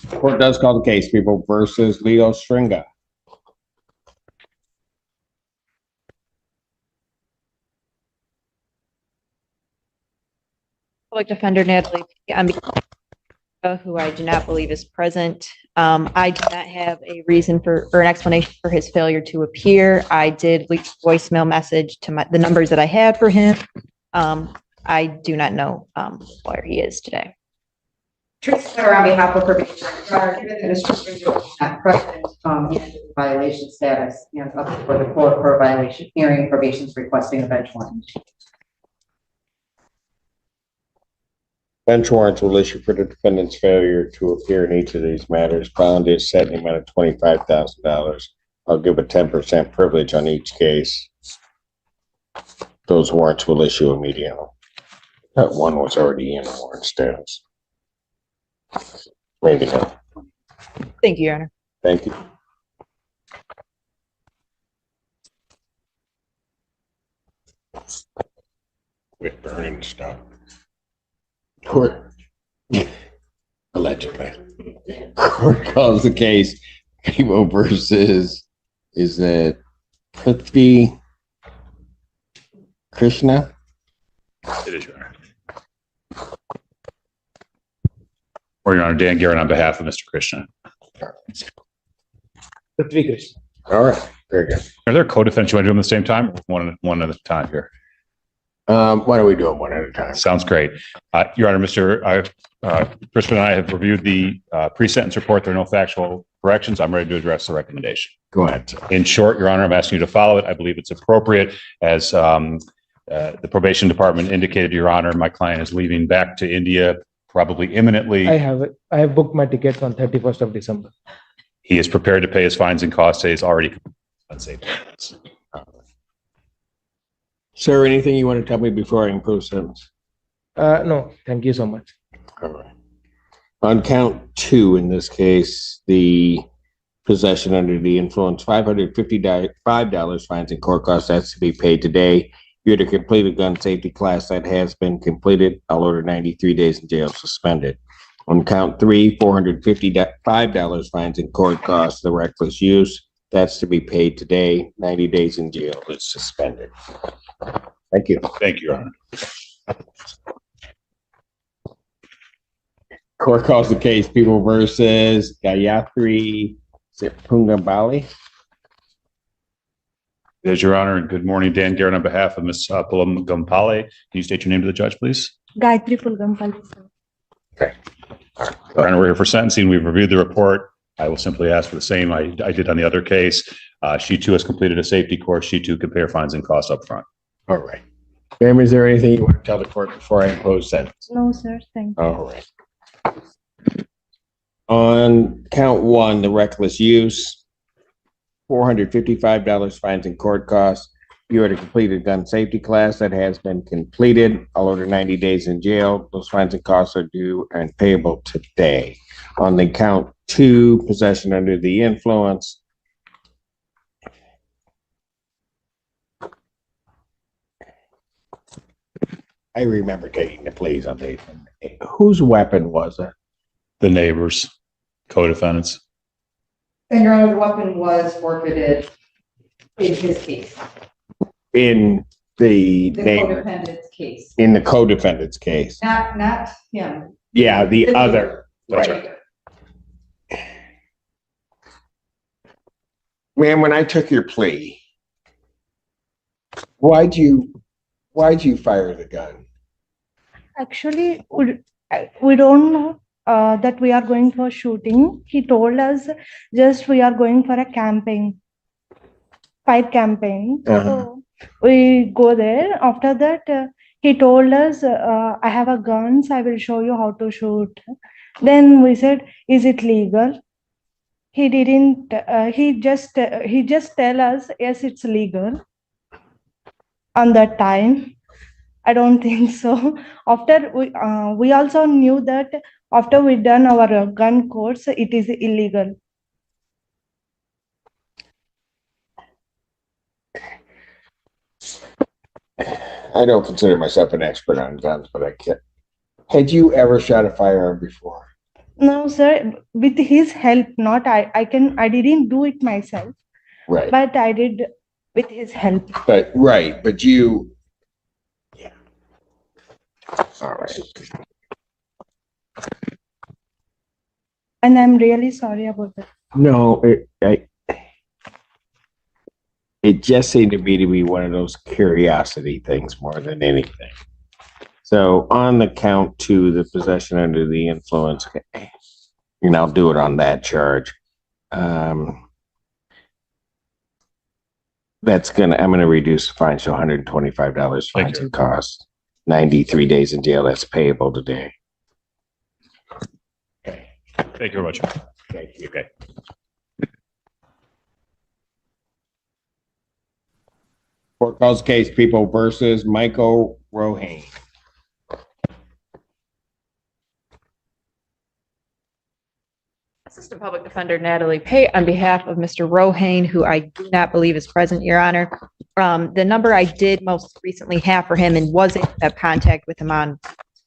Court does call the case, People versus Leo Stringa. Public Defender Natalie, who I do not believe is present. I do not have a reason for or an explanation for his failure to appear. I did leave a voicemail message to the numbers that I had for him. I do not know where he is today. Krishna, on behalf of Probation, given that Mr. Stringa is not present, and violation status, up for the court for a violation hearing, probation is requesting a bench warrant. Bench warrants will issue for the defendant's failure to appear in each of these matters. Bond is set in the amount of $25,000. I'll give a 10% privilege on each case. Those warrants will issue immediately. That one was already in warrant status. Ready to go. Thank you, Your Honor. Thank you. Quit burning stuff. Court, allegedly. Court calls the case People versus, is it Krishna? It is, Your Honor. Or Your Honor, Dan Garrett on behalf of Mr. Krishna. All right, very good. Are there co-defendants you want to do them at the same time? Or one at a time here. Why don't we do them one at a time? Sounds great. Your Honor, Mr. Krishna and I have reviewed the pre-sentence report. There are no factual corrections. I'm ready to address the recommendation. Go ahead. In short, Your Honor, I'm asking you to follow it. I believe it's appropriate. As the probation department indicated, Your Honor, my client is leaving back to India probably imminently. I have booked my tickets on 31st of December. He is prepared to pay his fines and costs. He is already unsafe. Sir, anything you want to tell me before I impose sentence? No, thank you so much. All right. On count 2, in this case, the possession under the influence, $555 fines and court costs that's to be paid today. You're to complete a gun safety class that has been completed. I'll order 93 days in jail suspended. On count 3, $455 fines and court costs, the reckless use, that's to be paid today. 90 days in jail is suspended. Thank you. Thank you, Your Honor. Court calls the case People versus Gayatri Bali. It is, Your Honor, and good morning. Dan Garrett on behalf of Ms. Pulagampale. Can you state your name to the judge, please? Gayatri Pulagampale, sir. Okay. All right. Your Honor, we're here for sentencing. We've reviewed the report. I will simply ask for the same I did on the other case. She too has completed a safety course. She too can pay her fines and costs up front. All right. Ma'am, is there anything you want to tell the court before I impose sentence? No, sir. Thank you. All right. On count 1, the reckless use, $455 fines and court costs. You are to complete a gun safety class that has been completed. I'll order 90 days in jail. Those fines and costs are due and payable today. On the count 2, possession under the influence, I remember taking the pleas on these. Whose weapon was it? The neighbors, co-defendants. And Your Honor, the weapon was forfeited in his case. In the neighbor, co-defendant's case. in the co-defendant's case. Not him. Yeah, the other. That's Right. Ma'am, when I took your plea, why'd you fire the gun? Actually, we don't know that we are going for shooting. He told us just we are going for a campaign, fight campaign. So we go there. After that, he told us, I have a guns. I will show you how to shoot. Then we said, is it legal? He didn't. He just tell us, yes, it's legal. On that time, I don't think so. After we also knew that after we done our gun course, it is illegal. I don't consider myself an expert on guns, but I can't. Had you ever shot a firearm before? No, sir, with his help, not I didn't do it myself, Right. but I did with his help. But, right, but you. Yeah. All right. And I'm really sorry about that. No, it just seemed to be one of those curiosity things more than anything. So on the count two, the possession under the influence, and I'll do it on that charge. I'm gonna reduce the fine to $125 Thank fines you. and costs. 93 days in jail, that's payable today. Thank you very much. Thank you. Okay. Court calls case People versus Michael Rohane. Assistant Public Defender Natalie Pate on behalf of Mr. Rohane, who I do not believe is present, Your Honor. The number I did most recently have for him and was able to have contact with him on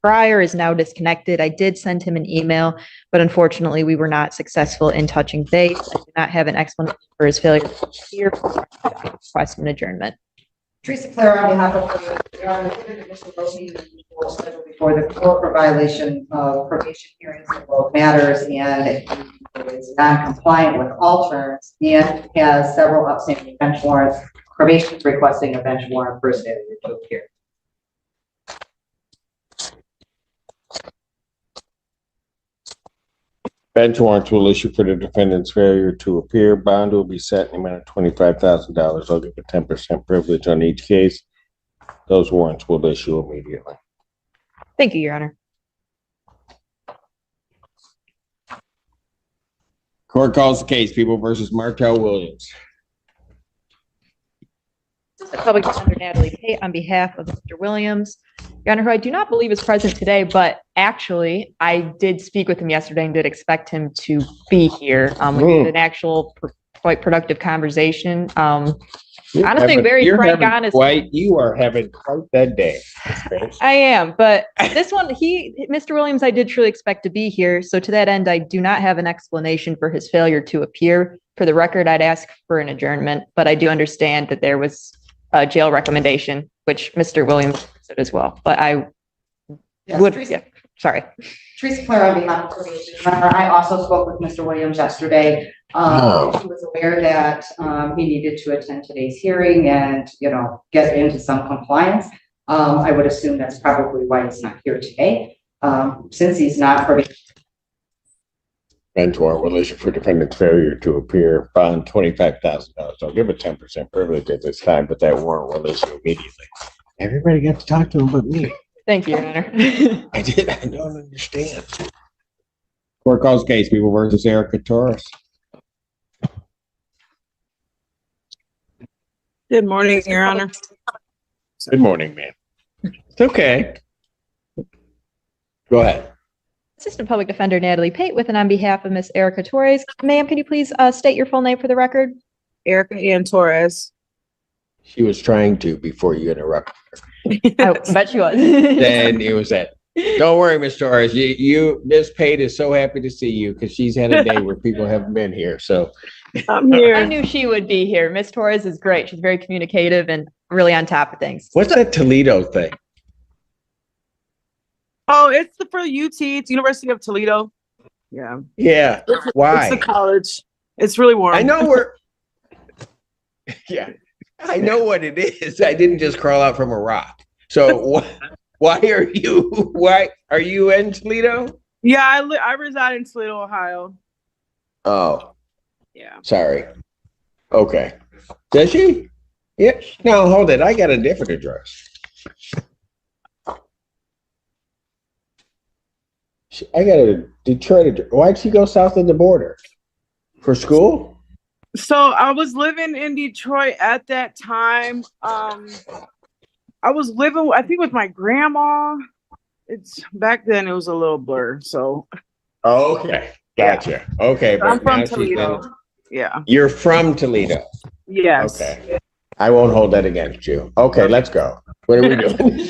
prior is now disconnected. I did send him an email, but unfortunately we were not successful in touching base. I do not have an explanation for his failure to appear. I request an adjournment. Teresa Clare on behalf of the Mr. Rohane will schedule before the court for violation of probation hearings in both matters, and he is non-compliant with all terms and has several outstanding bench warrants. Probation is requesting a bench warrant for his failure to appear. Bench warrants will issue for the defendant's failure to appear. Bond will be set in the amount of $25,000. I'll give a 10% privilege on each case. Those warrants will issue immediately. Thank you, Your Honor. Court calls the case People versus Martell Williams. Assistant Public Defender Natalie Pate on behalf of Mr. Williams. Your Honor, who I do not believe is present today, but actually I did speak with him yesterday and did expect him to be here. We had an actual quite productive conversation. Honestly, very frank, honest. You are having quite that day. I am, but this one, Mr. Williams, I did truly expect to be here. So to that end, I do not have an explanation for his failure to appear. For the record, I'd ask for an adjournment, but I do understand that there was a jail recommendation, which Mr. Williams said as well. But I would, sorry. Teresa Clare on behalf of probation. Remember, I also spoke with Mr. Williams yesterday. He was aware that he needed to attend today's hearing and, get into some compliance. I would assume that's probably why he's not here today. Since he's not probation. Bench warrant will issue for defendant's failure to appear. Bond $25,000. I'll give a 10% privilege at this time, but that warrant will issue immediately. Everybody got to talk to him but me. Thank you, Your Honor. I don't understand. Court calls case People versus Erica Torres. Good morning, Your Honor. Good morning, ma'am. It's okay. Go ahead. Assistant Public Defender Natalie Pate with and on behalf of Miss Erica Torres. Ma'am, can you please state your full name for the record? Erica Ann Torres. She was trying to before you interrupted her. I bet she was. Then it was that. Don't worry, Miss Torres. Miss Pate is so happy to see you because she's had a day where people haven't been here. So I'm here. I knew she would be here. Miss Torres is great. She's very communicative and really on top of things. what's that Toledo thing? Oh, it's for UT. It's University of Toledo. Yeah. Yeah. Why? It's a college. It's really warm. I know where. Yeah, I know what it is. I didn't just crawl out from a rock. So why are you in Toledo? Yeah, I reside in Toledo, Ohio. Oh, Yeah. sorry. Okay. Does she? Yeah. No, hold it. I got a different address. I got a Detroit address. Why'd she go south of the border? For school? So I was living in Detroit at that time. I was living, I think, with my grandma. It's back then it was a little blur. So Oh, okay. Gotcha. Okay. I'm but now from she's Toledo. been- Yeah. You're from Toledo. Yes. Okay. I won't hold that against you. Okay, let's go. What are we doing?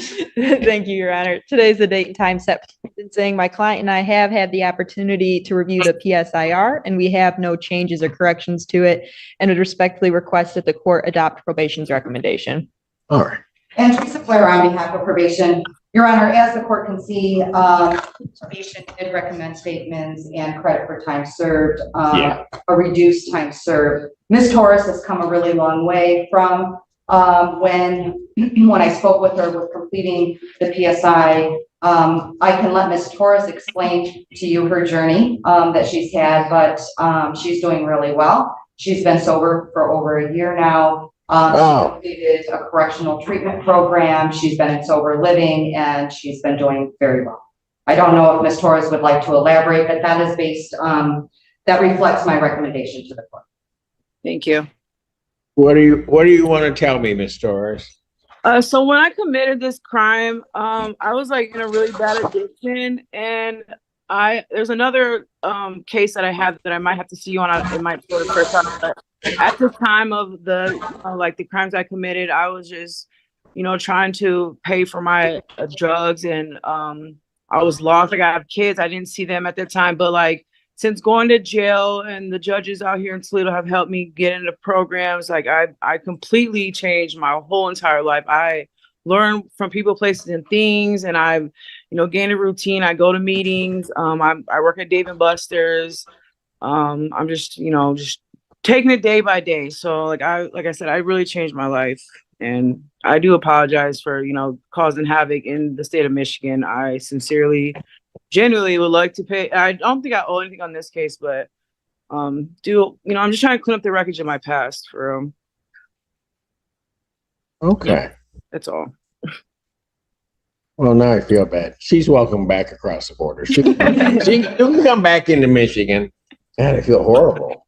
Thank you, Your Honor. Today's the date and time set for sentencing. My client and I have had the opportunity to review the PSIR, and we have no changes or corrections to it, and would respectfully request that the court adopt probation's recommendation. All right. And Teresa Blair on behalf of probation. Your Honor, as the court can see, probation did recommend statements and credit for time served, Yeah. a reduced time served. Ms. Torres has come a really long way from when I spoke with her with completing the PSI. I can let Ms. Torres explain to you her journey that she's had, but she's doing really well. She's been sober for over a year now. She completed a correctional treatment program. She's been in sober living and she's been doing very well. I don't know if Ms. Torres would like to elaborate, but that is based, that reflects my recommendation to the court. Thank you. What do you want to tell me, Ms. Torres? So when I committed this crime, I was like in a really bad addiction, and there's another case that I have that I might have to see you on. It might be the first time, but at the time of the like the crimes I committed, I was just, trying to pay for my drugs, and I was lost. Like, I have kids, I didn't see them at the time, but like since going to jail and the judges out here in Toledo have helped me get into programs, like I completely changed my whole entire life. I learned from people, places, and things, and I've, gained a routine. I go to meetings. I work at Dave & Buster's. I'm just, just taking it day by day. So like I said, I really changed my life, and I do apologize for, causing havoc in the state of Michigan. I sincerely, genuinely would like to pay. I don't think I owe anything on this case, but I'm just trying to clean up the wreckage of my past for Okay. that's all. Well, now I feel bad. She's welcome back across the border. She can come back into Michigan. God, I feel horrible.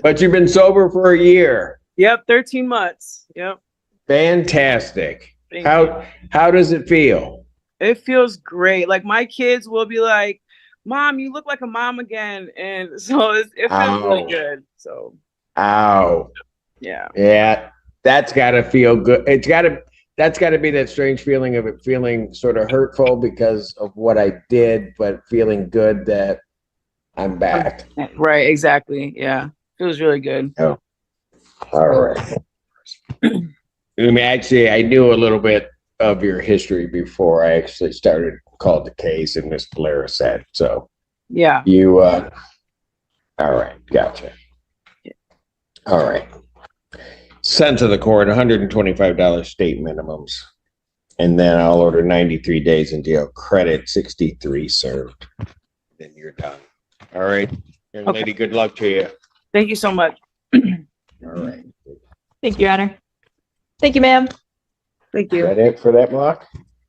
But you've been sober for a year. Yep, 13 months. Yep. Fantastic. Thank you. How does it feel? It feels great. Like, my kids will be like, "Mom, you look like a mom again," and so it feels really good. So. Ow. Yeah. Yeah, that's got to feel good. That's got to be that strange feeling of it feeling sort of hurtful because of what I did, but feeling good that I'm back. Right. Exactly. Yeah. Feels really good. Oh, all right. I knew a little bit of your history before I actually called the case, and Miss Blair said so. Yeah. You, all right, gotcha. All right. Sent to the court, $125 state minimums, and then I'll order 93 days in jail. Credit 63 served. Then you're done. All right, young lady. Good luck to you. Thank you so much. All right. Thank you, Your Honor. Thank you, ma'am. Thank Is you. that it for that block?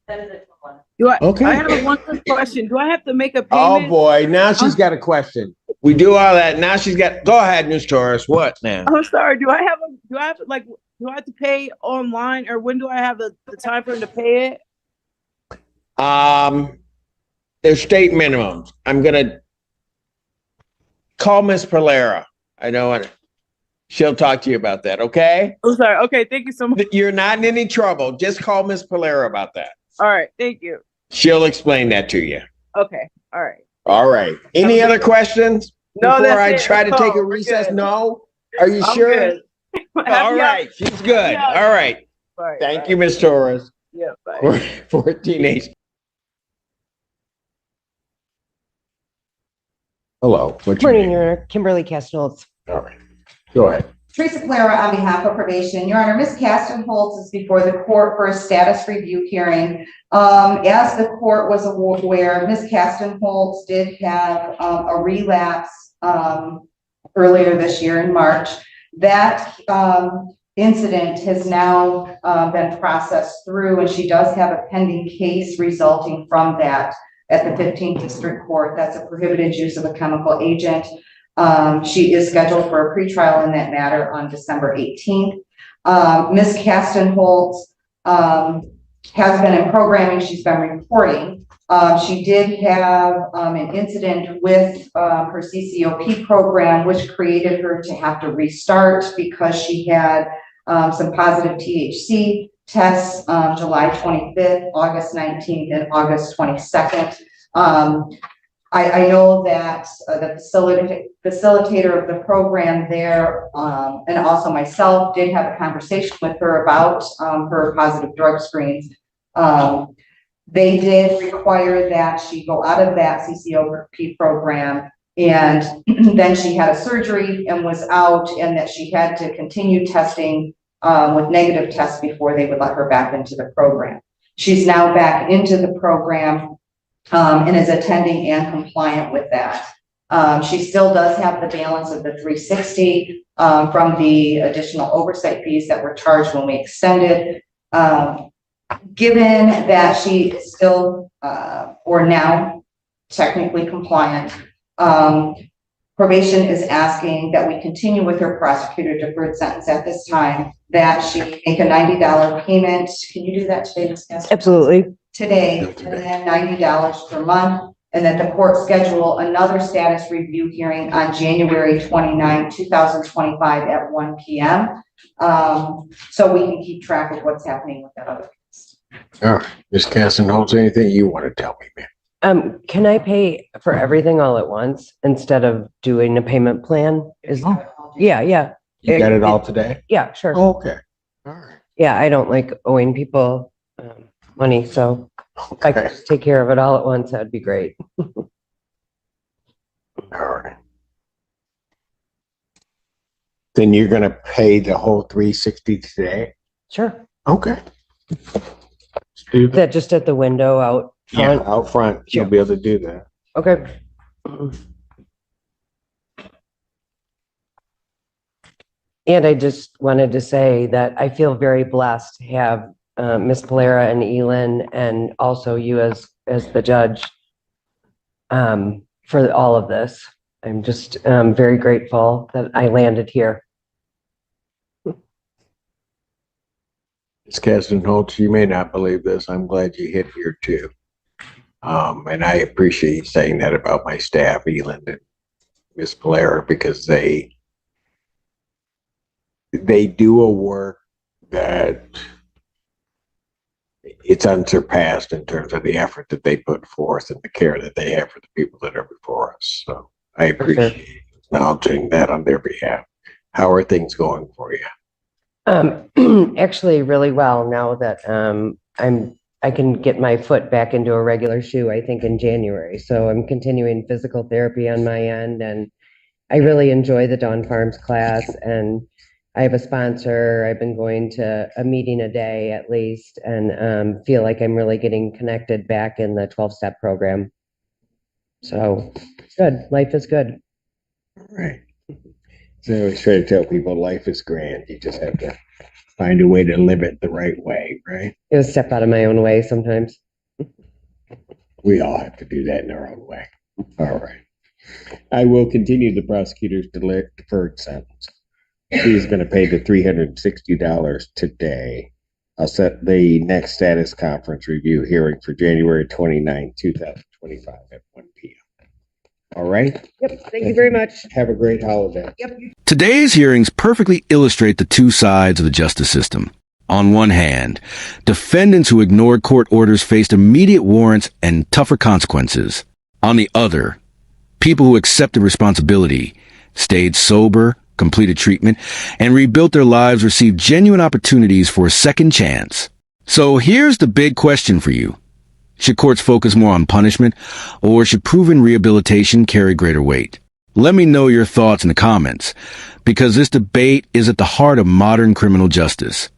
I have one quick question. Do I have to make a Oh payment? boy, now she's got a question. We do all that. Now she's got. Go ahead, Ms. Torres. What now? I'm sorry. Do I have to pay online, or when do I have the time for him to pay it? There's state minimums. I'm gonna call Miss Pereira. I know it. She'll talk to you about that. Okay? I'm sorry. Okay. Thank you so much. You're not in any trouble. Just call Miss Pereira about that. All right. Thank you. She'll explain that to you. Okay. All right. All right. Any other questions No, before I that's it. try to That's take a all. We're recess? good. No. Are you I'm sure? good. All right. She's good. Yeah. All right. Bye. Thank Bye. you, Miss Torres. Yeah. Bye. For teenage. Hello. What's your Morning, name? Your Honor. Kimberly Casten. All right. Go ahead. Teresa Clara on behalf of probation. Your Honor, Ms. Casten is before the court for a status review hearing. As the court was aware, Ms. Casten did have a relapse earlier this year in March. That incident has now been processed through, and she does have a pending case resulting from that at the 15th District Court. That's a prohibited use of a chemical agent. She is scheduled for a pretrial in that matter on December 18th. Ms. Casten has been in programming. She's been reporting She did have an incident with her CCOP program, which created her to have to restart because she had some positive THC tests July 25th, August 19th, and August 22nd. I know that the facilitator of the program there, and also myself, did have a conversation with her about her positive drug screens. They did require that she go out of that CCOP program, and then she had a surgery and was out, and that she had to continue testing with negative tests before they would let her back into the program. She's now back into the program and is attending and compliant with that. She still does have the balance of the $360 from the additional oversight fees that were charged when we extended. Given that she is still, or now technically compliant, probation is asking that we continue with her prosecutor deferred sentence at this time, that she make a $90 payment. Can you do that today, Ms. Casten? Absolutely. Today, and then $90 per month, and that the court schedule another status review hearing on January 29, 2025 at 1 p.m. So we can keep track of what's happening with that other case. All right, Ms. Casten, anything you want to tell me, ma'am? Can I pay for everything all at once instead of doing a payment plan? Yeah. You got it all today? Yeah, sure. Okay. All right. Yeah, I don't like owing people money, so if I could Okay. just take care of it all at once, that'd be great. All right. Then you're gonna pay the whole $360 today? Sure. Okay. Let's do Is that just at the window out Yeah, front? out front, you'll be able to do that. Okay. And I just wanted to say that I feel very blessed to have Ms. Polera and Elin, and also you as the judge, for all of this. I'm just very grateful that I landed here. Ms. Casten, you may not believe this. I'm glad you hit here too. And I appreciate you saying that about my staff, Elin and Ms. Polera, because they do a work that it's unsurpassed in terms of the effort that they put forth and the care that they have for the people that are before us. So I appreciate acknowledging that on their behalf. How are things going for you? Actually really well now that I can get my foot back into a regular shoe, I think in January. So I'm continuing physical therapy on my end, and I really enjoy the Dawn Farms class, and I have a sponsor. I've been going to a meeting a day at least, and feel like I'm really getting connected back in the 12-step program. So it's good. Life is good. All right. So I always try to tell people life is grand. You just have to find a way to live it the right way, right? It was a step out of my own way sometimes. We all have to do that in our own way. All right. I will continue the prosecutor's deferred sentence. He's going to pay the $360 today. I'll set the next status conference review hearing for January 29, 2025 at 1 p.m. All right? Yep. Thank you very much. Have a great holiday. Today's hearings perfectly illustrate the two sides of the justice system. On one hand, defendants who ignored court orders faced immediate warrants and tougher consequences. On the other, people who accepted responsibility, stayed sober, completed treatment, and rebuilt their lives received genuine opportunities for a second chance. So here's the big question for you. Should courts focus more on punishment, or should proven rehabilitation carry greater weight? Let me know your thoughts in the comments, because this debate is at the heart of modern criminal justice.